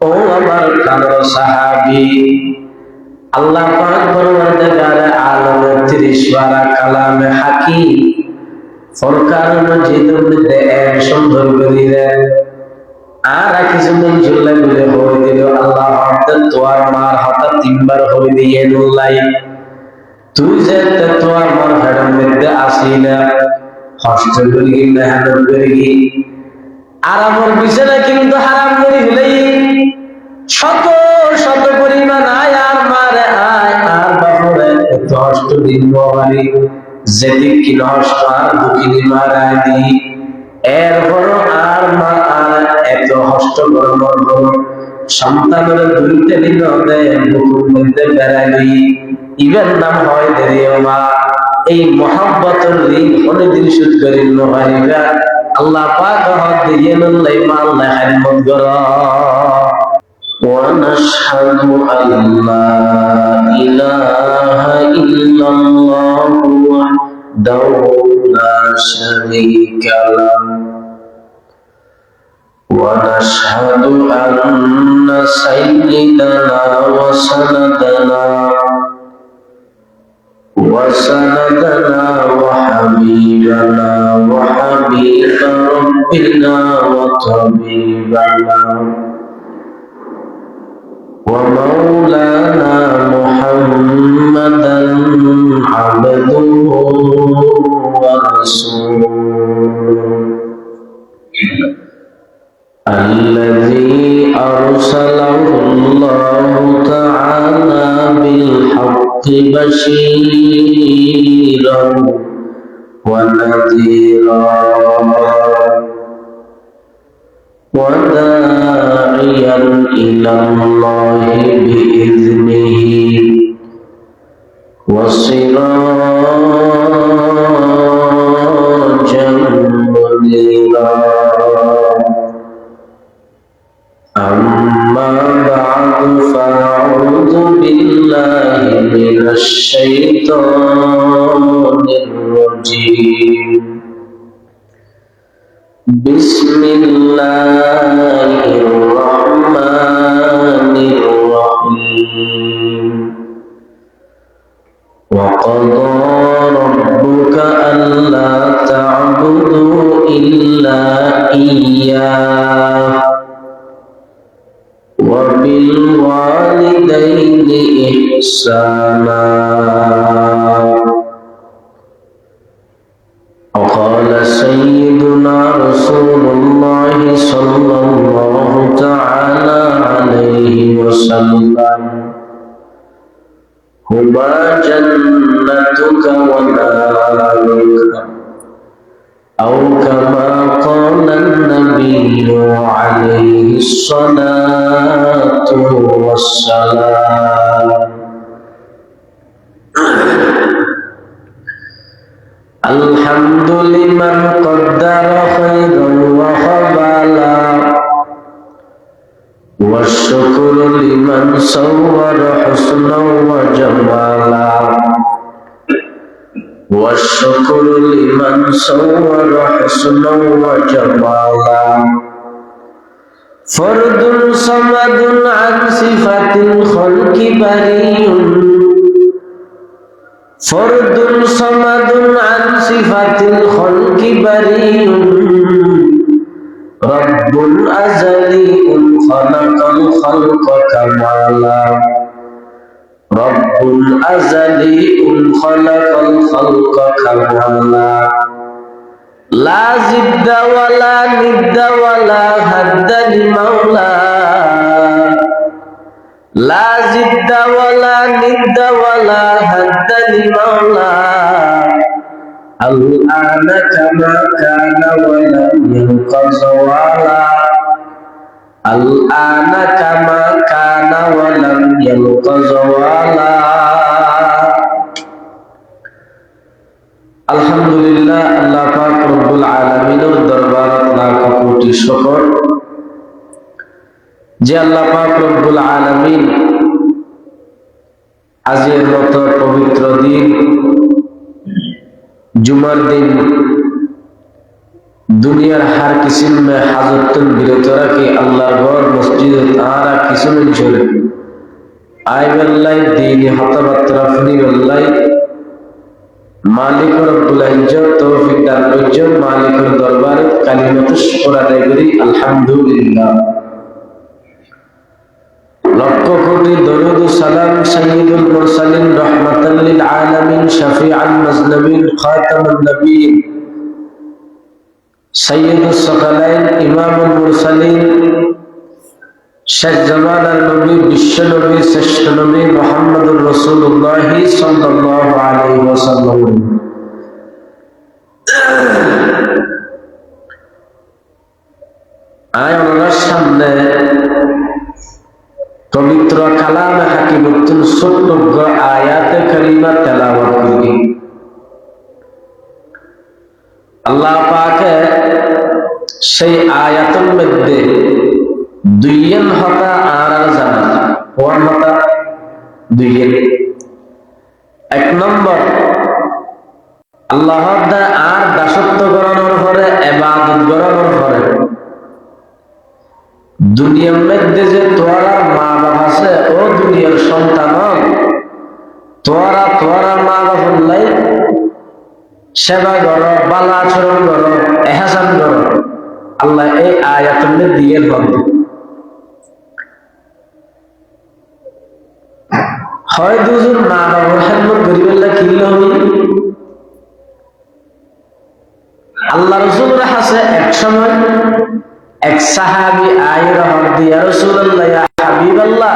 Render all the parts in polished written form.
ও আমার প্রাণ সাহাবী, আল্লাহ পাক পরওয়ারদিগার আলমের 30 পারা কালামে হাকিম ফরকান মজিদের মধ্যে এক সুন্দর করে আর কিছু দিন চলে বলে হয়ে দিল আল্লাহ হঠাৎ তোয়ার মার হঠাৎ 3 বার হয়ে দিয়ে নুলাই তুই যে তোয়ার মার হেডের মধ্যে আসি না কষ্ট করি না হেডের করি আর আমার বিছানা কিন্তু হারাম করে হলেই শত শত পরিমাণ আয় আর মারে আয় আর বাপরে এত কষ্ট দিন বাড়ি যেদিক কি নষ্ট আর দুঃখিনী মারায় দি এরপর আর মা আর এত কষ্ট করে মরব সন্তানের দুইতে দিন দেয় বুকুর মধ্যে বেড়াবি ইবের নাম হয় দেরিও মা এই মহাব্বতের ঋণ অনেকদিন শোধ করি নহারিবা আল্লাহ পাক হক দিয়ে নল্লাই মা আল্লাহ খাদমত করা ونشهد أن لا إله إلا الله وحده لا شريك له ونشهد أن سيدنا وسندنا وحبيبنا وحبيب ربنا وطبيبنا ومولانا محمدا عبده ورسوله الذي أرسله الله تعالى بالحق بشيرا ونذيرا وداعيا إلى الله بإذنه وسراجا منيرا أما بعد فأعوذ بالله من الشيطان الرجيم بسم الله الرحمن الرحيم وقضى ربك ألا تعبدوا إلا إياه وبالوالدين إحسانا وقال سيدنا رسول الله صلى الله تعالى عليه وسلم هما جنتك ونارك أو كما قال النبي عليه الصلاة والسلام الحمد لمن قدر خيرا وخبالا والشكر لمن صور حسنا وجمالا والشكر لمن صور حسنا وجمالا فرد صمد عن صفة الخلق بريء فرد صمد عن صفة الخلق بريء رب أزلي خلق الخلق كمالا رب أزلي خلق الخلق كمالا لا زد ولا ند ولا هد لمولى لا زد ولا ند ولا هد لمولى الآن كما كان ولم يلق زوالا الآن كما كان ولم يلق زوالا আলহামদুলিল্লাহ আল্লাহ পাক রব্বুল আলামিনের দরবারে লাখ কোটি শুকর যে আল্লাহ পাক রব্বুল আলামিন আজকের মতো পবিত্র দিন জুমার দিন দুনিয়ার হার কিসিম মে হাজতন বিরত রাখি আল্লাহর ঘর মসজিদ তারা কিসিম চলে আই বল্লাই দিন হতবাত্রা ফিনি বল্লাই মালিক রব্বুল ইজ্জত তৌফিক দান করছেন মালিকের দরবারে কালিমাতুশ শুকর আদায় করি আলহামদুলিল্লাহ। লক্ষ কোটি দরুদ ও সালাম সাইয়্যিদুল মুরসালিন রাহমাতাল লিল আলামিন শাফিউল মুজনবিন খাতামুন নবিয়্যিন সাইয়্যিদুস সাকালাইন ইমামুল মুরসালিন শেষ জামানার নবী বিশ্ব নবী শ্রেষ্ঠ নবী মুহাম্মদুর রাসূলুল্লাহ সাল্লাল্লাহু আলাইহি ওয়াসাল্লাম। আয়াতের সামনে পবিত্র কালামে হাকিমতুন ছোট্ট আয়াতে কারিমা তেলাওয়াত করি। আল্লাহ পাকে সেই আয়াতের মধ্যে দুইয়েন হতা আর জানা কোন হতা দুইয়েন। এক নম্বর আল্লাহ আর দাসত্ব করানোর পরে ইবাদত করানোর পরে দুনিয়ার মধ্যে যে তোরা মা বাপ আছে ও দুনিয়ার সন্তান তোরা মা বাপ লাই সেবা করো বালা আচরণ করো এহসান করো। আল্লাহ এই আয়াতের মধ্যে দিয়ে বলবে হয় দুজন মা বাবার খেদমত করিবেন কিনলে হবে। আল্লাহ রাসূলের কাছে এক সময় এক সাহাবী আইরা হদ ইয়া রাসূলুল্লাহ ইয়া হাবিবাল্লাহ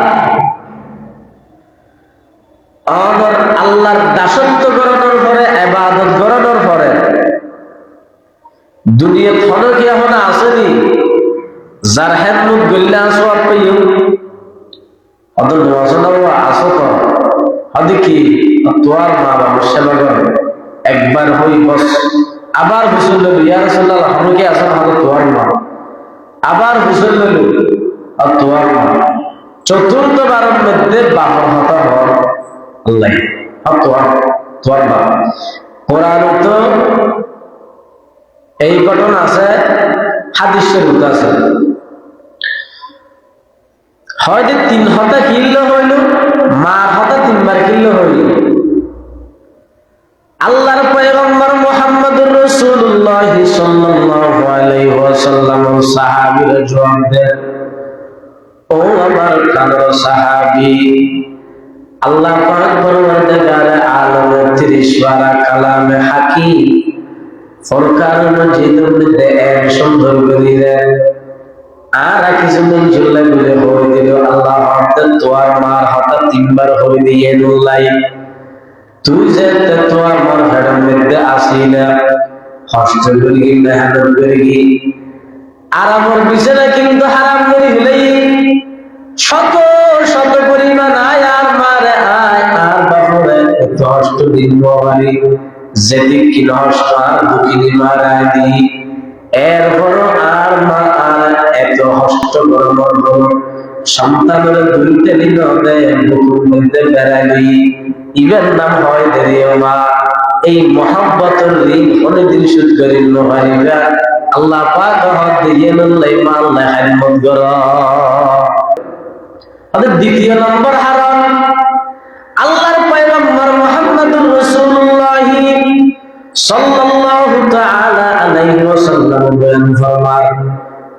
আমার আল্লাহর দাসত্ব করানোর পরে ইবাদত করানোর পরে দুনিয়া থনে কি এখন আসেনি যার খেদমত গল্লা সওয়াব পাইও অদল নওয়াজনা আসো তো হদি কি তোর মা বাবার সেবা করে একবার হই বস আবার হুসুল ইয়া রাসূলুল্লাহ আপনি কি আসেন হদ তোর মা আবার হুসুল আর তোর মা চতুর্থবারের মধ্যে বাবার হতা হন আল্লাহ আর তোর মা। কোরআন তো এই ঘটনা আছে হাদিস শরীফ আছে হয়তো তিন হতা কিনলে হইল মার হতা তিনবার কিনলে হইল। আল্লাহর পয়গম্বর মুহাম্মদুর রাসূলুল্লাহ সাল্লাল্লাহু আলাইহি ওয়াসাল্লাম সাহাবীরা জবাব দেন ও আমার প্রিয় সাহাবী আল্লাহ পাক পরওয়ারদিগার আলমের 30 পারা কালামে হাকিম ফরকান মজিদের মধ্যে এক সুন্দর করে দেন আর কিছুদিন চলে বলে হয়ে দিল আল্লাহ হঠাৎ তোর মার হঠাৎ তিনবার হয়ে দিয়ে নুল্লাই তুই যে তোর মার ভেড়ার মধ্যে আসি না কষ্ট করি মেহনত করি আর আমার বিছানা কিন্তু হারাম করে ফেলাই শত শত পরিমাণ আয় আর মারে আয় আর বাপরে এত কষ্ট দিন বাবারি যেদিক কি নষ্ট আর দুঃখিনী মারায় দি এরপর আর মা আর এত কষ্ট করবো সন্তানের দুইতে দিন বুকুর মধ্যে বেড়ালি ইবের নাম হয় দেরিও মা এই মহাব্বতের ঋণ অনেকদিন শোধ করিল ভাইরা আল্লাহ পাক হদ দিয়ে নল্লাই মাল দেখার মত কর। দ্বিতীয় নম্বর হারাম আল্লাহর পয়গম্বর মুহাম্মদুর রাসূলুল্লাহ সাল্লাল্লাহু তাআলা আলাইহি ওয়াসাল্লাম বলেন ফরমান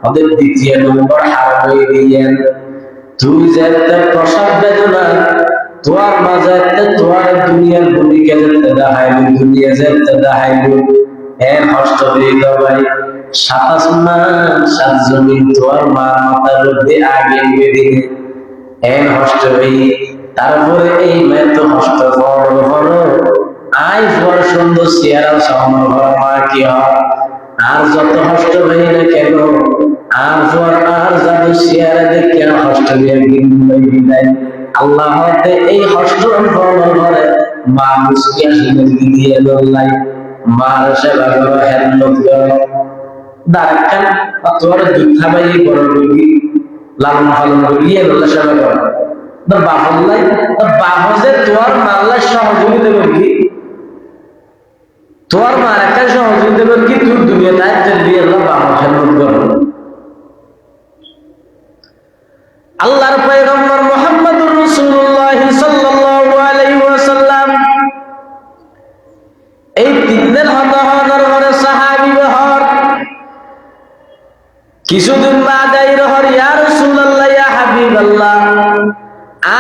ওদের দ্বিতীয় নম্বর হারাম হয়ে গেলেন তুই যেতে প্রসব বেদনা তোর মাঝে তোর দুনিয়ার ভূমিকা যেতে দেখাইল দুনিয়া যেতে দেখাইল এর কষ্ট হয়ে ভাই 27 মাস 7 জমিন তোর মা মাথার মধ্যে আগে বেরিয়ে এর কষ্ট হয়ে তারপরে এই মেয়ে তো কষ্ট করো আই বড় সুন্দর চেহারা সামনে মা কি হয় আর যত কষ্ট হয়ে না কেন আর পর আর যত চেহারা দেখে কষ্ট দিয়ে বিদায় আল্লাহ হতে এই কষ্ট করে মা মুসকিয়া দিয়ে লল্লাই মার সেবা করো হেল্প করো দাঁড়ান তোর দুঃখা পাই বড় রোগী লালন পালন করিয়ে লল্লা সেবা করো বাহল্লাই বাহজে তোর মাল্লা সহযোগিতা করবি তোমার মার একটা সহযোগিতা করে কি তুই দুনিয়া দায়িত্ব দিয়ে আল্লাহ বাবা খেদমত করো। আল্লাহর পয়গম্বর মুহাম্মদুর রাসূলুল্লাহ সাল্লাল্লাহু আলাইহি ওয়াসাল্লাম এই তিনের হতহনের ঘরে সাহাবী বহর কিছুদিন বাদাই রহর ইয়া রাসূলুল্লাহ ইয়া হাবিবাল্লাহ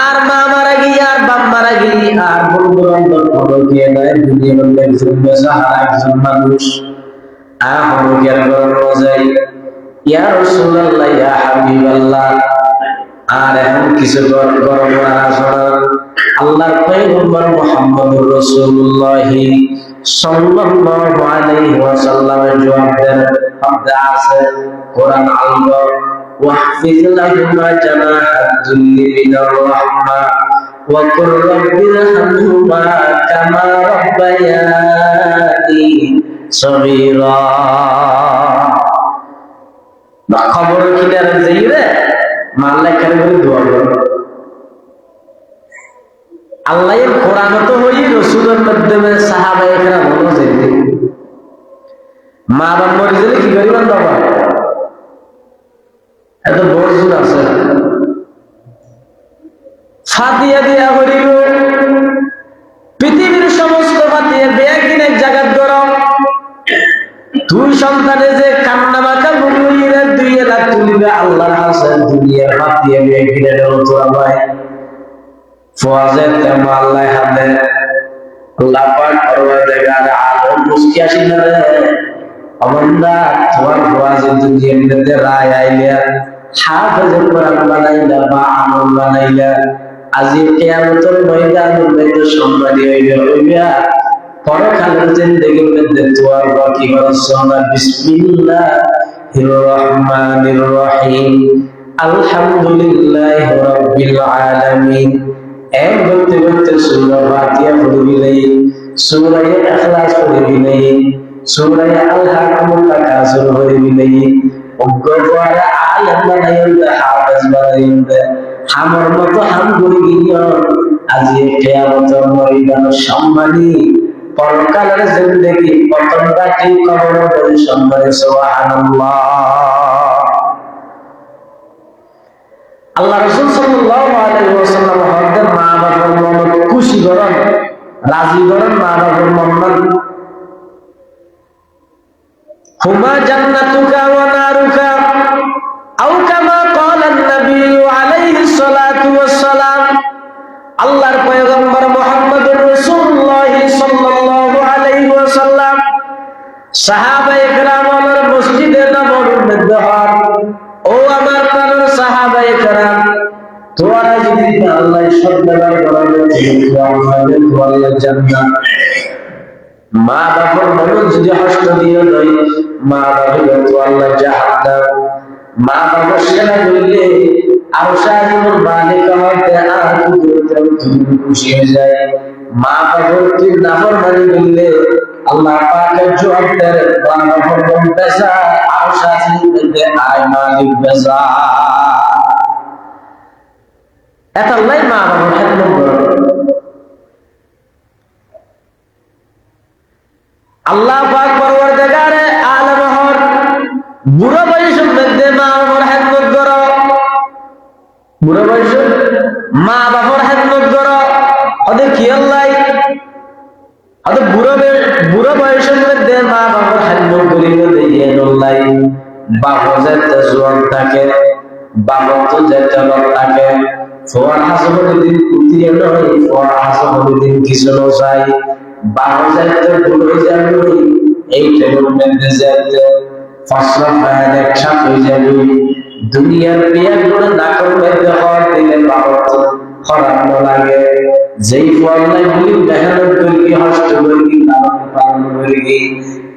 আর মা মারা গিয়ে আর বাপ মারা গিয়ে আর বন্ধু বান্ধব খবর দিয়ে নেয় দুনিয়ার মধ্যে একজন বেসাহারা একজন মানুষ আর খবর কেয়ার করানো যায় ইয়া রাসূলুল্লাহ ইয়া হাবিবাল্লাহ আর এখন কিছু গরম আলোচনা আল্লাহর পয়গম্বর মুহাম্মদুর রাসূলুল্লাহ সাল্লাল্লাহু আলাইহি ওয়াসাল্লামের জবাব দেন শব্দ আছে কোরআন আল্লাহ واحفظ لهما جناح الذل من الرحمة وقل رب ارحمهما كما ربياني صغيرا না খবর কিনারে যাইরে মাল্লা করে দোয়া করো আল্লাহর কোরআন তো হই রাসূলের মাধ্যমে সাহাবায়ে কেরাম বলো যাইতে মা বাবা মরে গেলে কি করিবেন বাবা এত বড়জোর আছে ফাতিয়া দিয়া হরিল পৃথিবীর সমস্ত ফাতিয়া বেয়া কিনে এক জায়গায় গরম দুই সন্তানে যে কান্না মাখা বুড়িয়ে দুই লাখ তুলিবে আল্লাহর কাছে দুনিয়ার ফাতিয়া বেয়া কিনে দেওয়া তোরা ভাই ফওয়াজের তেমন আল্লাহ হাতে আল্লাহ পাক পরওয়ারদিগার আলম মুস্কি আসিনা রে অমন্দা তোমার ফওয়াজের দুনিয়ার মধ্যে রায় আইলে হাফেজে কোরআন বানাইলা বা আমল বানাইলা আজি কিয়ামতের ময়দানের মধ্যে সম্মানী হইবা পরকালের জিন্দেগির মধ্যে দোয়ার বাকি হরসনা বিসমিল্লাহির রহমানির রহিম আলহামদুলিল্লাহি রাব্বিল আলামিন এক বলতে বলতে সূরা ফাতিহা পড়ে দিলেই সূরা ইখলাস পড়ে দিলেই সূরা আল হাকামুল তাকাসুর পড়ে দিলেই অজ্ঞরা আলেম বানাইন্দা হাফেজ বানাইন্দা আমার মতো হাম করে গিয়ে আজি কিয়ামতের ময়দানে সম্মানী পরকালের জিন্দেগি প্রথমটা কি কবর বলে সম্মানী সুবহানাল্লাহ আল্লাহ রাসূল সাল্লাল্লাহু আলাইহি ওয়াসাল্লাম হযরত মা বাবার মন খুশি করেন রাজি করেন মা বাবার মন হুমা জান্নাতুকা ওয়া নারুকা আও কামা ক্বালা an-নবী আলাইহিস সালাতু ওয়াস সালাম আল্লাহর পয়গম্বর মুহাম্মদুর রাসূলুল্লাহ সাল্লাল্লাহু আলাইহি ওয়াসাল্লাম সাহাবায়ে কেরামের মসজিদে নববীর মধ্যে হন ও আমার প্রাণের সাহাবায়ে কেরাম তোমরা যদি আল্লাহর সত্যবাদ করাবে তোমাদের আল্লাহ জান্নাত মা বাবার মন যদি হস্ত দিয়ে দেয় মা বাবার তো আল্লাহ জাহান্নাম মা বাবার সেবা করলে আর সাহিবুল মালিক হতে আর খুশি হয়ে যায় মা বাবার তুই নাফরমানি করলে আল্লাহ পাকের জবাব দেয় মা বাবার মন বেজা আর সাহিবুল আয় মালিক বেজা এটা আল্লাহ মা বাবার খেদমত করে আল্লাহ পাক পরওয়ারদিগারে আলম হন বুড়ো বয়সের মধ্যে মা বাবার খেদমত করো বুড়ো বয়স মা বাবার খেদমত করো ওদের কি আল্লাহ ওদের বুড়ো বয়সের মধ্যে মা বাবার খেদমত করিলে দিয়ে আল্লাহ বাবা যেতে জোয়ান থাকে বাবা তো যেতে লোক থাকে ফোয়ার হাসবের দিন কুতিয়ে নয় ফোয়ার হাসবের দিন কিছু নয় বাবা যাইতে ভুলে যাবে এই টেবিল মধ্যে যাইতে ফসলা ফায়ার একসাথ হয়ে যাবে দুনিয়ার বিয়ার করে নাকল মধ্যে হওয়ার দিলে বাবা তো খারাপ না লাগে যেই ফলাই বলি মেহনত করি হস্ত করি লালন পালন করি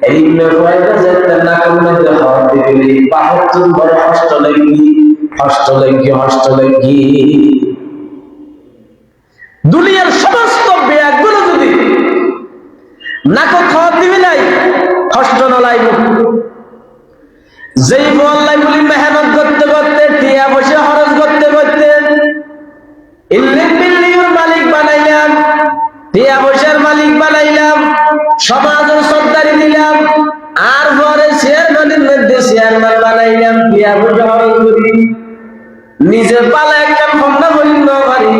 এই মেফায়দা যাইতে নাকল মধ্যে হওয়ার দিলে বাবা তো বড় হস্ত লাগি দুনিয়ার সমস্ত বিয়াগুলো যদি নাকো খাওয়া দিবি নাই কষ্ট না লাইব যেই বললাই বলি মেহনত করতে করতে টিয়া বসে খরচ করতে করতে ইল্লিম বিল্লির মালিক বানাইলাম টিয়া বসের মালিক বানাইলাম সমাজের নিজে পালে একখান ফন্না করিল পারি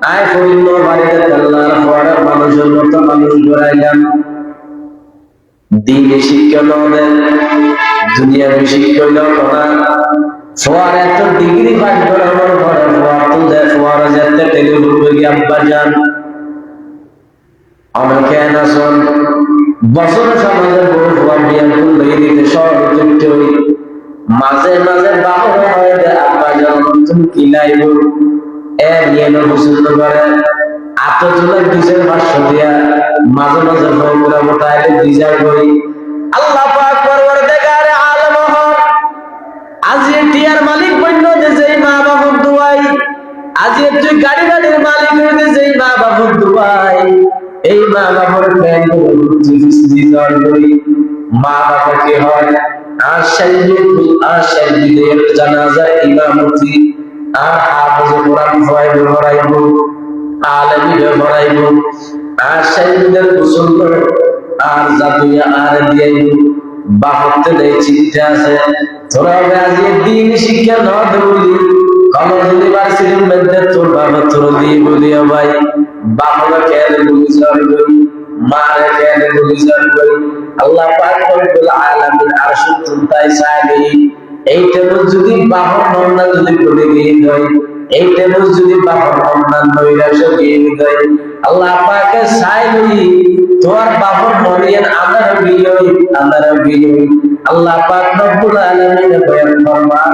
আয় করিল বাড়িতে আল্লাহর পরে মানুষের মতো মানুষ গড়াইলাম দিনে শিক্ষা নদেন দুনিয়াবি শিক্ষা হইল না ফোয়ার এত ডিগ্রি পাস করানোর পরে ফোয়ার তো দেয় ফোয়ার যেতে টেলিফোন করি আব্বা যান অনেকে নাচন বছর সমাজে বড় ফোয়ার বিয়া করলে দিতে শহর করতে হই মাঝে মাঝে বাহর হয় আব্বা যান তুমি কি লাইব এ নিয়ে পছন্দ করে আত জুলাই 2500 দিয়া মাঝে মাঝে ফোরা মোটাইলে ডিজার করি আল্লাহ পাক পরওয়ারদিগারে আলম হক আজি টিয়ার মালিক বন্য যে যেই মা বাবার দুয়াই আজি তুই গাড়ির মালিক হইতে যেই মা বাবার দুয়াই এই মা বাবার প্যান ডিজার করি মা বাবাকে হয় আর শহীদের জানাজা ইমামতি আর হাফেজ কোরআন পড়াইব আলেমী পড়াইব আর শহীদের গোসল আর জাদুয়া আর দিয়াইব বাহতে দেয় চিন্তা আছে তোরা আজকে দিন শিক্ষা না দেবলি কলেজ ইউনিভার্সিটির মধ্যে তোর বাবা তোর দিয়ে বলিও ভাই বাবা কেন বুঝার করি মারে কেন বুঝার করি আল্লাহ পাক রব্বুল আলামিন আরশ তুলতাই চাইলে এইটা যদি বাহর নন্না যদি করে গিয়ে দেয় এইটা যদি বাহর নন্না নৈরাশ গিয়ে দেয় আল্লাহ পাকে চাইলে তোর বাহর মরিয়ান আনার বিয়ে আল্লাহ পাক রব্বুল আলামিন বয়ান ফরমান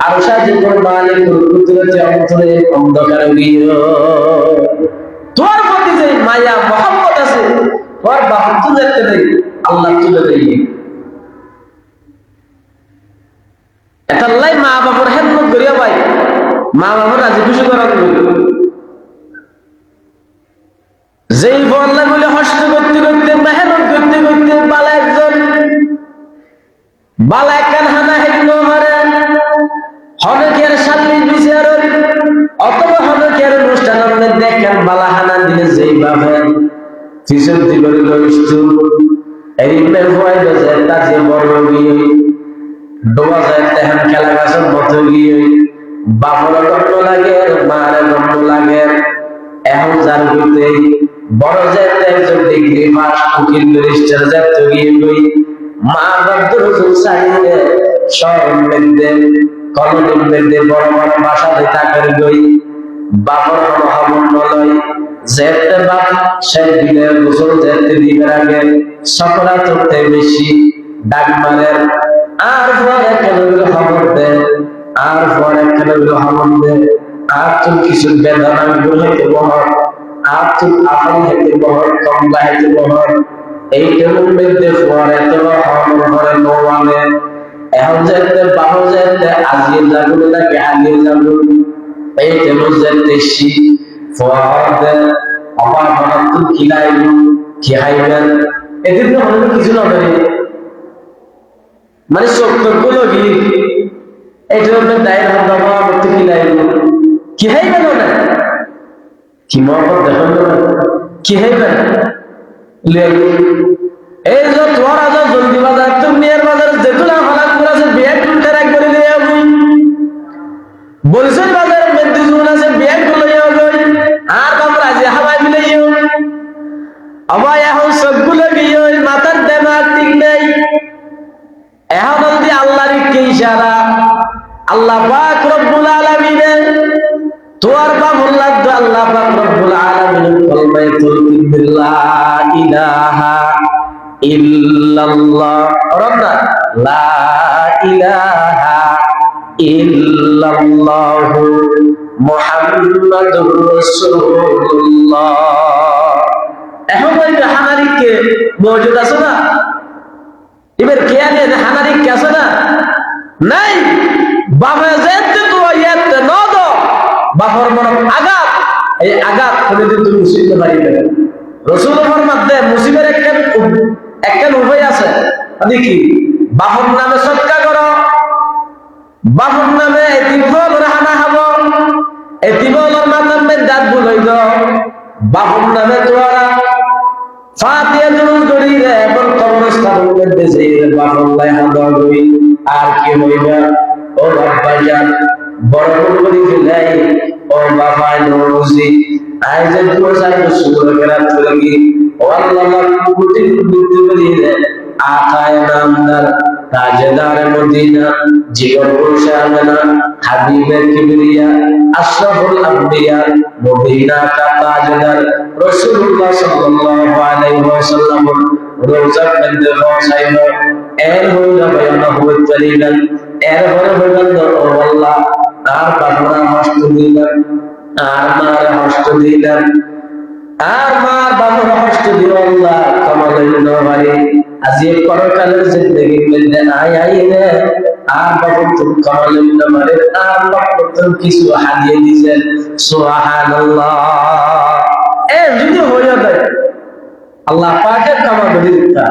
আরশা জীবন মালিক কুদরতে অন্তরে অন্ধকার বিয়ে তোর প্রতি যে মায়া মহব্বত আছে তোর বাহর তুলে দেয় আল্লাহ তুলে দেয় এটাল্লাই মা বাবার হেদমত করিয়া ভাই মা বাবার রাজি খুশি করা যেই বললে বলে হস্ত করতে করতে মেহনত করতে করতে বালা একজন বালা একখান হানা হেদিল হারে হনকের শাল্লি বিচার অথবা হনকের অনুষ্ঠানের দেখেন বালা হানা দিলে যেই বাবেন ফিসর দিবরি লইস্তু এই মেল হয় যে তার যে বড় গিয়ে ডোবা যায় তেহান খেলা গাছের মতো গিয়ে বাপর গন্ধ লাগে মারে গন্ধ লাগে এখন যার হইতে বড় যাইতে একজন ডিগ্রি পাস উকিল ব্যারিস্টার যাইতে গিয়ে গই মা বাপ রসুল সাহিদে সব মেঘদে কলমের মেঘদে বড় বড় বাসাতে থাকার গই বাপর মহামন্ডলয় যেতে বাপ সে দিনের গোসল যেতে দিনের আগে সকলা চড়তে বেশি ডাক মারেন আর পরে কেন খবর দেন আর পরে কেন খবর দেন আর তুই কিছু বেদনা হইতে বহর আর তুই আপন হইতে বহর কমলা হইতে বহর এইটার মধ্যে পরে তো হরণ করে নোয়ালে এখন যেতে বাহর যেতে আজিয়ে যাবো নাকি আগিয়ে যাবো এইটা বুঝতে শি ফোয়ার দেন অপার হঠাৎ তুই খিলাইব কি হাইবেন এদের তো হয়তো কিছু না করে মানে সত্তর গুলো কি এইটার মধ্যে দায়ের হাত বাবা করতে খিলাইব কি হাইবেন না কি মহব্বত দেখেন না কি হাইবেন এই যে তোমার আজ জলদি বাজার তুমি মেয়ের বাজার যেগুলো হালাত করেছে ব্যাগ তুলতে রাখ করে দিয়ে যাবি বলছেন বাজারের মধ্যে জুন আছে ব্যাগ তুলে যাবি আর বাবা রাজি হাওয়াই মিলে যাও আবার এখন সবগুলো গিয়ে ওই মাথার দেমাগ ঠিক নেই এখন যদি আল্লাহর কি ইশারা আল্লাহ পাক রব্বুল আলামিন তোর বাবুল্লাহ আল্লাহ পাক রব্বুল আলামিন কলমায়ে তুলকি বিল্লাহ ইলাহা ইল্লাল্লাহ রব্না লা ইলাহা ইল্লাল্লাহ মুহাম্মাদুর রাসূলুল্লাহ এখন ওই হানারিকে মওজুদ আছে না এবার কে আগে হানারিক কে আছে না নাই বাবা যেতে তো ইয়াতে ন দো বাবার মন আঘাত এই আঘাত কোনদিন তুমি মুসিবতে পারিবে রাসূল ফরমাতে মুসিবের একটা উপায় আছে দেখি বাবার নামে সদকা করো বাবার নামে এতিমফল রাহনা হাবো এতিমফলের মাধ্যমে দাঁত বুলাই দাও বাবার নামে তোরা ফাতিহা দুরূদ করি রে এবং কবরস্থানের মধ্যে যেয়ে বাবার লাই হাদা করি আর কি হইবে ও বাবাজান বড় করে ফেলাই ও বাবা নরজি আইজে তো সাইড সুর করা চলগি ও আল্লাহ কুটি কুটি বলিলে আকায় নামদার তাজদার মদিনা জীবন পুরুষানা হাবিবে কিবরিয়া আশরাফুল আম্বিয়া মদিনা কা তাজদার রাসূলুল্লাহ সাল্লাল্লাহু আলাইহি ওয়াসাল্লাম রোজা মধ্যে পৌঁছাইলো এর হইলো বয়ানা হয়ে চলিলেন এর পরে হইল ও আল্লাহ আর বাবা হস্ত দিলেন আর মার হস্ত দিলেন আর মার বাবার হস্ত দিল আল্লাহ কমালেন নবারে আজি পরকালের জিন্দেগি মধ্যে আই রে আর বাবা তুমি কমালেন নবারে আর বাবা তুমি কিছু হারিয়ে দিয়েছেন সুবহানাল্লাহ এ যদি হয়ে যায় আল্লাহ পাকের কামাল দিতা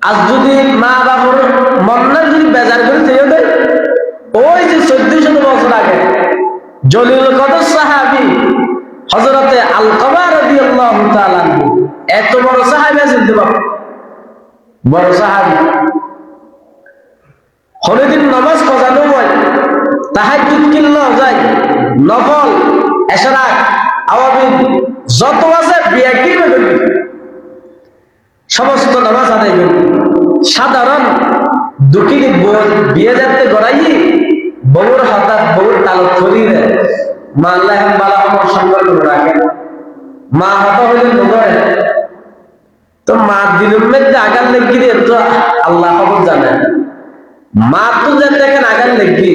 আজ যদি মা বাবার মনটা যদি বেজার করে দিয়ে দেয় ওই যে 1400 বছর আগে জলিলুল কদর সাহাবী হযরতে আলকামা রাদিয়াল্লাহু তাআলা এত বড় সাহাবী আছেন তো বড় সাহাবী হরিদিন নামাজ পড়ানো হয় তাহাজ্জুদ কিল্লা যায় নফল ইশরাক আওয়াবিন যত আছে বিয়াকি করে সমস্ত নামাজ আদায় করি সাধারণ দুঃখিনী বিয়ে যাতে গড়াই বউর হঠাৎ বউর তালত ধরিয়ে মা আল্লাহ বালা আমার সম্পর্ক রাখে মা হতা হইলে নগরে তো মা দিনের মধ্যে আগান লেগি দিয়ে তো আল্লাহ খবর জানে মা তো যে দেখেন আগান লেগি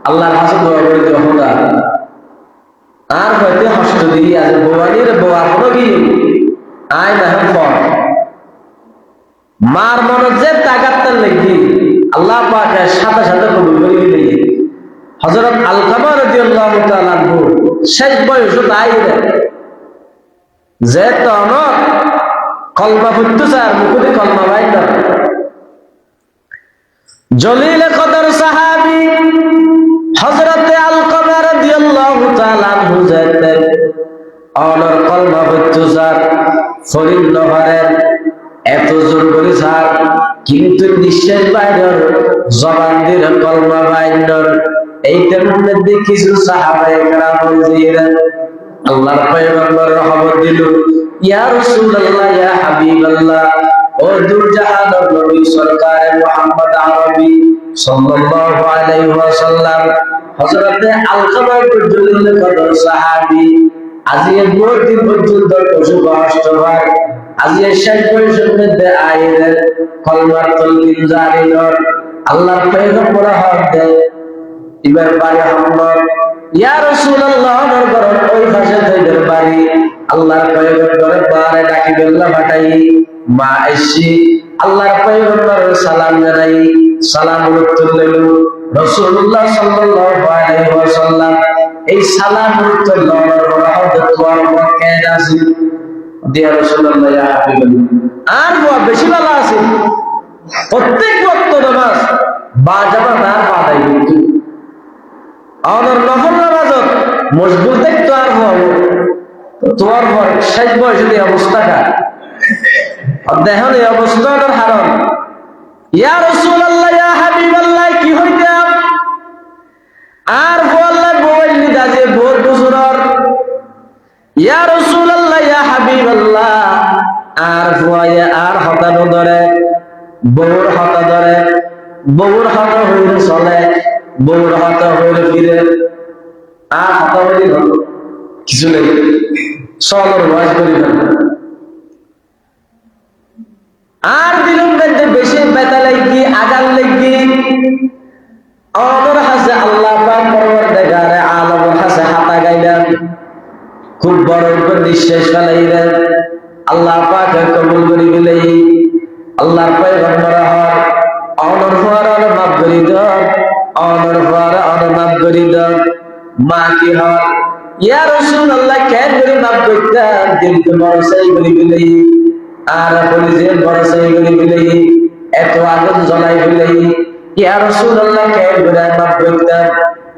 আল্লাহর কাছে দোয়া করে দিও খোদা আর হয়তো হস্ত দিয়ে আছে বউয়ানির বউয়া কোনো কি আয় না ফল মার মনে যে তাকাতেন লেগি আল্লাহ পাকে সাথে সাথে কবুল করে দিলেন হযরত আলকামা রাদিয়াল্লাহু তাআলা শেষ বয়স তাই যে তখন কলমা ফুটতেছে আর মুখে কলমা বাইর জলিল কদর সাহাবী হযরত আলকামা রাদিয়াল্লাহু তাআলা বুঝাতে অনর কলমা ফুটতেছে ফরিদ নহরের এত জোর করে স্যার কিন্তু নিঃশ্বাস বাইরের জবান দিয়ে কলমা বাইরের এইটার মধ্যে কিছু সাহাবায়ে কেরাম বলছিলেন আল্লাহর পয়গম্বর রহমত দিল ইয়া রাসূলুল্লাহ ইয়া হাবিবাল্লাহ ও দূর জাহানের নবী সরকার মুহাম্মদ আরবি সাল্লাল্লাহু আলাইহি ওয়াসাল্লাম হযরতে আলকামা জলিল কদর সাহাবী আজিয়ে বহুত দিন পর্যন্ত অসুখ কষ্ট হয় আজিয়ে শেষ বয়সের মধ্যে আইলেন কলমার তলকিন জারি নর আল্লাহর পয়গম্বর হক দেয় এবার বাড়ি হামদ ইয়া রাসূলুল্লাহ আমার ঘর ওই পাশে তাইদের বাড়ি আল্লাহর পয়গম্বর বারে ডাকি বেল্লা ফাটাই মা আইসি আল্লাহর পয়গম্বর সালাম জানাই সালাম উত্তর লইল রাসূলুল্লাহ সাল্লাল্লাহু আলাইহি ওয়াসাল্লাম এই সালাম উত্তর লওয়ার রহমত তোয়ার পক্ষে আছে দিয়া রাসূলুল্লাহ ইয়া হাবিবাল্লাহ আর বেশি ভালো আছে প্রত্যেক ওয়াক্ত নামাজ বা জামাত আর বাদাই কিন্তু আমার নফল নামাজত মজবুত দেখতো আর হবো তোমার শেষ বয়সে এই অবস্থাটা দেখুন এই অবস্থাটার হারণ ইয়া রাসূলুল্লাহ ইয়া হাবিবাল্লাহ কি হইতাম আর বললে বই দাজে বোর বুজুরর ইয়া রাসূলুল্লাহ ইয়া হাবিবাল্লাহ আর ফুয়ায়ে আর হতানো ধরে বউর হতা ধরে বউর হতা হইলে চলে বউর হতা হইলে ফিরে আর হতা হইলে কিছু নেই চলর বয়স করি না আর দিলুম মধ্যে বেশি ব্যথা লাগি আগান লাগি আমার হাসে আল্লাহ পাক পরওয়ারদিগারে আলমের হাসে হাতা গাইলেন খুব বড় উপর নিঃশ্বাস ফেলাইলেন আল্লাহ পাক কবুল করে দিলেন আল্লাহর পয়গম্বর হর অনর ফর মাফ করে দাও অনর ফর মাফ করে দাও মা কি হর ইয়া রাসূলুল্লাহ কেন করে মাফ করতাম কিন্তু বড় সেই করে দিলেন আর বলি যে বড় সেই করে দিলেন এত আগুন জ্বলাই দিলেন ইয়া রাসূলুল্লাহ কেন করে মাফ করতাম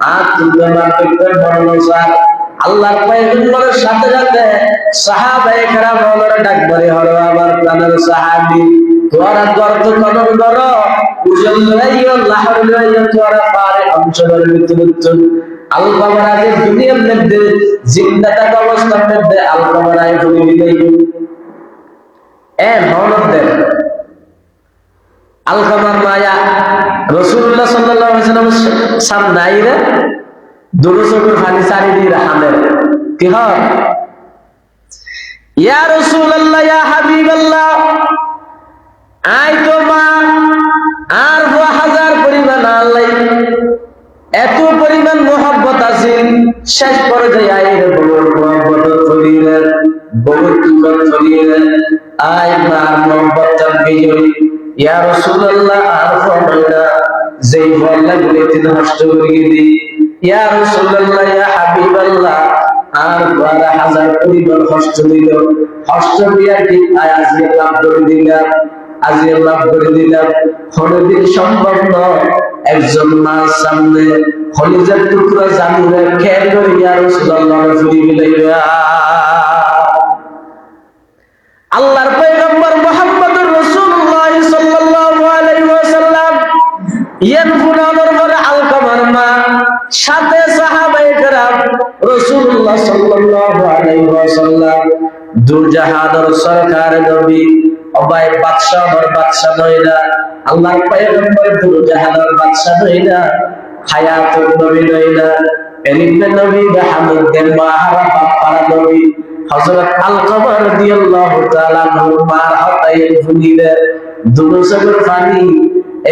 আর তুমি মাফ করতেন বড় নসার আল্লাহর পয়গম্বরের সাথে সাথে সাহাবায়ে কেরাম ওনারা ডাক বলে হলো আমার প্রাণের সাহাবী তোরা গর্ত খনন করো, উজল লইও, লাহর লইও, তোরা পারে অঞ্চলের ভিতর আলকামারাকে দুনিয়ার মধ্যে জিন্দা থাকা অবস্থার মধ্যে আলকামারায় ভুলে দিলেই হনদ দেন। আলকামার মায়া রাসূলুল্লাহ সাল্লাল্লাহু আলাইহি ওয়াসাল্লাম সামনাইরে দুরুসুর ফানি সারি দি রাহামের কি হয়, ইয়া রাসূলুল্লাহ ইয়া হাবিবাল্লাহ, আই তো মা আর 1000 পরিমাণ আল্লাহ এত পরিমাণ মোহাব্বত আছে, শেষ পর্যায়ে আইরে বড় মোহাব্বত করিলেন, বড় তুকত করিলেন, আই মা মোহাব্বত বিজয় ইয়া রাসূলুল্লাহ আর ফরমাইনা যেই বললা বলে তিনি নষ্ট করিয়ে দি, ইয়া রাসূলুল্লাহ ইয়া হাবিবাল্লাহ আর 12000 পরিমাণ কষ্ট দিল, কষ্ট দিয়া কি আজকে লাভ করে দিলাম, আজকে লাভ করে দিলাম, কোনদিন সম্ভব নয় একজন মার সামনে খলিজার টুকরা জানুরে খেয়ে করে ইয়া রাসূলুল্লাহ ফিরে গেলাইয়া। আল্লাহর পয়গম্বর মুহাম্মদুর রাসূলুল্লাহ সাল্লাল্লাহু আলাইহি ওয়াসাল্লাম ইয়ান ফুনানোর পরে আলকামার মা সাথে সাহাবায়ে কেরাম রাসূলুল্লাহ সাল্লাল্লাহু আলাইহি ওয়াসাল্লাম দুরজাহানের সরকার নবী অবাই বাদশা নয়না, আল্লাহর পয়গম্বর দুরজাহানের বাদশা নয়না, হায়াতুন নবী নয়না, এলিমে নবী হামদের মাহারা পারা নবী হযরত আলকামা রাদিয়াল্লাহু তাআলা মার হাতায়ে ভুলিলে দুরুসের পানি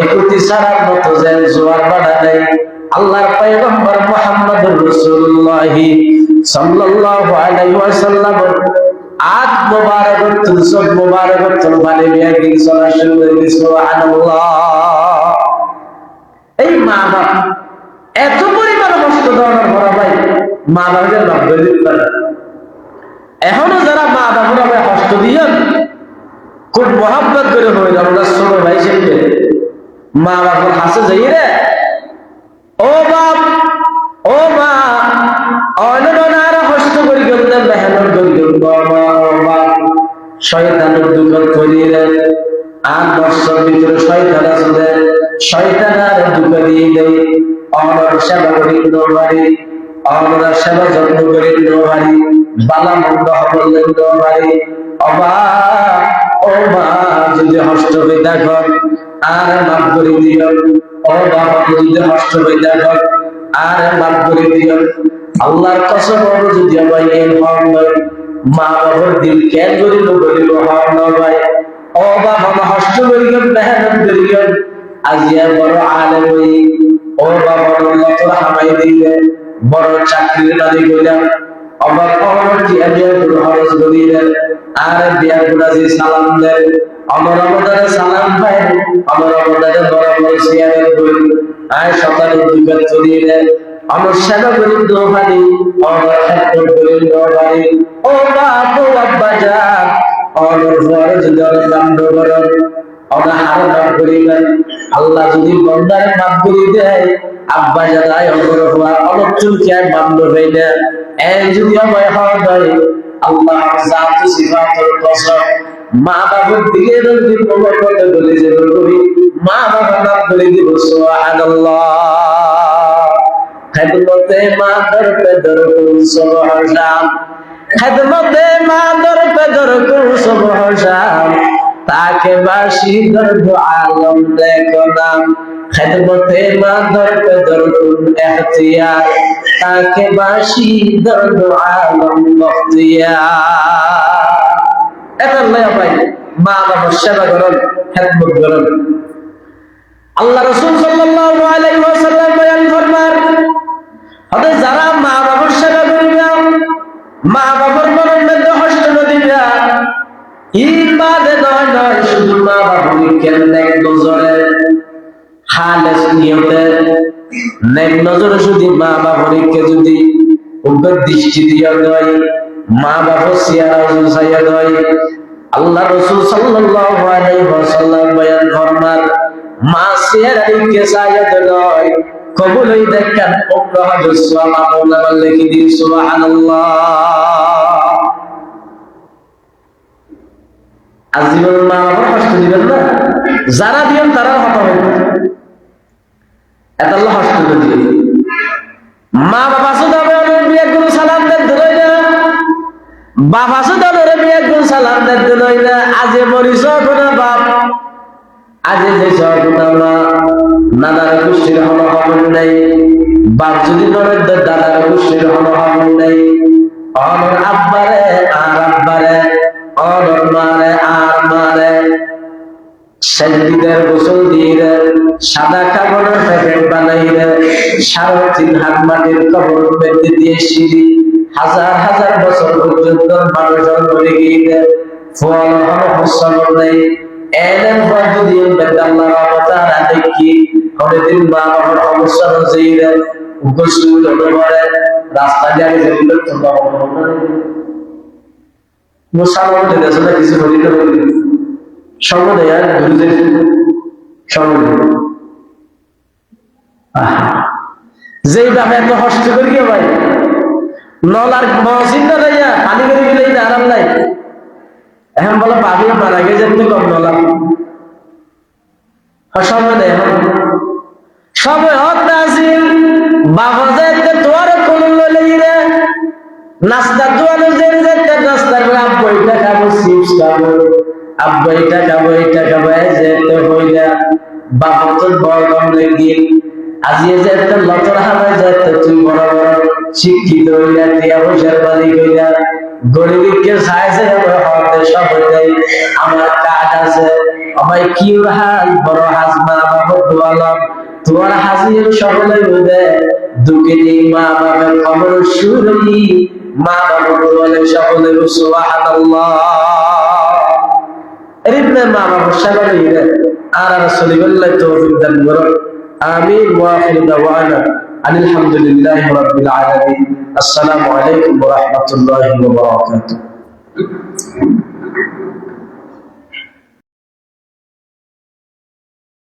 একতি সারার মতো যে জোয়ার বাড়া নাই। আল্লাহর পয়গম্বর মুহাম্মদুর রাসূলুল্লাহ সাল্লাল্লাহু আলাইহি ওয়াসাল্লাম আত মুবারক তুসব মুবারক তুলবানে বিয়া কি সরাসরি সুবহানাল্লাহ। এই মা বাপ এত পরিমাণ কষ্ট দেওয়ার পর ভাই মা বাবার লাভ দিতে পারে। এখনো যারা মা বাবার ভাই কষ্ট দিয়েন খুব মহব্বত করে হইল আমরা ছোট ভাই শিখবে মা বাবার হাসে যাই রে ও বাপ ও মা অননার কষ্ট করি গেলে মেহনত করি গেল বাপ শয়তানের দুঃখ করিলে 8 বছর ভিতরে শয়তান আসলে শয়তানের দুঃখ দিয়ে দেয়, অনর সেবা করি নবারি, অনর সেবা যত্ন করি নবারি, বালা মন্দ হবলেন নবারি, অবা ও মা যদি হষ্ট হয়ে দেখো আর মাফ করে দিও, ও বাবা যদি হষ্ট হয়ে দেখো আর মাফ করে দিও। আল্লাহর কসম যদি আমার এই হন নয় মা বাবার দিল কেন করিল বলিল হন নয়, ও বাবা হষ্ট করিল মেহনত করিল আজিয়া বড় আলেম হই, ও বাবা আল্লাহ তোরা হামাই দিলে বড় চাকরির মালিক হইলাম, আমার পরবর্তী বিয়া হরজ করিলেন আর বিয়া গুলাজি সালাম দেন, আমার অবদারে সালাম পাই, আমার অবদারে বরাবর সিয়ারত করি, আয় সকালে দুকাত করিলেন, আমার সেবা করি দোহারি, আমার খেদমত করি দোহারি, ও বাপ ও আব্বা যান আমার ফরজ দর কাণ্ড করেন, আমরা হার মাফ করিবেন। আল্লাহ যদি বন্দারে মাফ করে দেয় আব্বা জানাই অগর হওয়া অনচুল কে মামল হয়ে না এই যদি আমায় হওয়া দেয় আল্লাহ জাত সিফাতের কসম মা বাবার দিকে যদি প্রমাণ করতে বলে যে করি মা বাবা নাম বলে দিব সুবহানাল্লাহ। খেদমতে মা দর পে দর কুল সুবহানাল্লাহ, খেদমতে মা দর পে দর কুল সুবহানাল্লাহ, তাকে বাসি দর্দ আলম দেখো নাম, খেদমতে মা দর পে দর কুল ইখতিয়ার, তাকে বাসি দর্দ আলম বখতিয়ার। এটা লয় ভাই মা বাবার সেবা করুন খেদমত করুন। আল্লাহ রাসূল সাল্লাল্লাহু আলাইহি ওয়াসাল্লাম বয়ান ফরমান হতে যারা মা বাবার সেবা করবে মা বাবার মনের মধ্যে কষ্ট দিবে ইবাদে নয় শুধু মা বাবাকে কেন নেক নজরে খালেস নিয়তে নেক নজরে শুধু মা বাবাকে যদি উগ্র দৃষ্টি দিয়া দেয় মা বাবার চেহারা জুসাইয়া দেয় আল্লাহ রাসূল সাল্লাল্লাহু আলাইহি ওয়াসাল্লাম বয়ান ফরমান মা চেহারাকে চাইয়া দেয় কবুল হই দেখেন ওমরা হযরত সাল্লাল্লাহু আলাইহি দিন সুবহানাল্লাহ। আজীবন মা বাবার কষ্ট দিবেন না, যারা দিবেন তারাও হতাবেন, এত আল্লাহ কষ্ট দিয়ে মা বাবা সুদাবে বিয়ে গুলো সালাম দেন ধরই না, বাবা সুদাবে বিয়ে গুলো সালাম দেন ধরই না। আজে মরিস কোন বাপ, আজে যে সগুনা মা, নানার গোষ্ঠীর হন হবেন নাই, বাপ যদি নরেন দাদার গোষ্ঠীর হন হবেন নাই, অনর আব্বারে আর আব্বারে, অনর মারে আর মারে, সেদিনের গোসল দিয়ে সাদা কাপড়ের প্যাকেট বানাইলে 3.5 হাত মাটির কবর বেঁধে দিয়ে সিঁড়ি হাজার হাজার বছর পর্যন্ত মানুষজন মরে গিয়ে ফল ফসল নেই। এলেন বন্ধ দিয়ে বেদাল্লাহ অবতার দেখি অনেকদিন মা বাবার সমস্যা হচ্ছে গোসল করে রাস্তা গাড়ি যেগুলো মুসাফর দেশে না কিছু বলি না সময় আর দুর্যোগ সময় যেই বাপে এত কষ্ট করি ভাই নলার মহসিন না যাইয়া পানি করে গেলে আরাম নাই। এখন বলো পাবি মারা গেছে এমনি কম নলা সময় নেই, এখন সময় হক না আসিল বাবা যাইতে তোর কোন লইলে রে নাস্তা দোয়ানো যাইতে নাস্তার আব্বু এটা খাবো, চিপস খাবো, আব্বু এটা খাবো, এটা খাবো, যেতে হইলা বাবা তোর বড় কম লেগে আজিয়ে যেতে লতর হারায় যেতে তুই বড় বড় শিক্ষিত হইলা টিয়া পয়সার মালিক হইলা গরিবকে সাইজে হতে সব হইলাই আমার কাজ আছে আমায় কি হাল বড় হাজমা বাবা দোয়ালাম তোমার হাজির সকলে হইবে দুঃখিনী মা বাবার খবর শুনি মা বাবা দোয়ালে সকলে সুবহানাল্লাহ এরিবনে মা বাবার সকলে হইবে আর রাসূলুল্লাহ তৌফিক দান করুন। آمين وآخر دعوانا أن الحمد لله رب العالمين. السلام عليكم ورحمة الله وبركاته.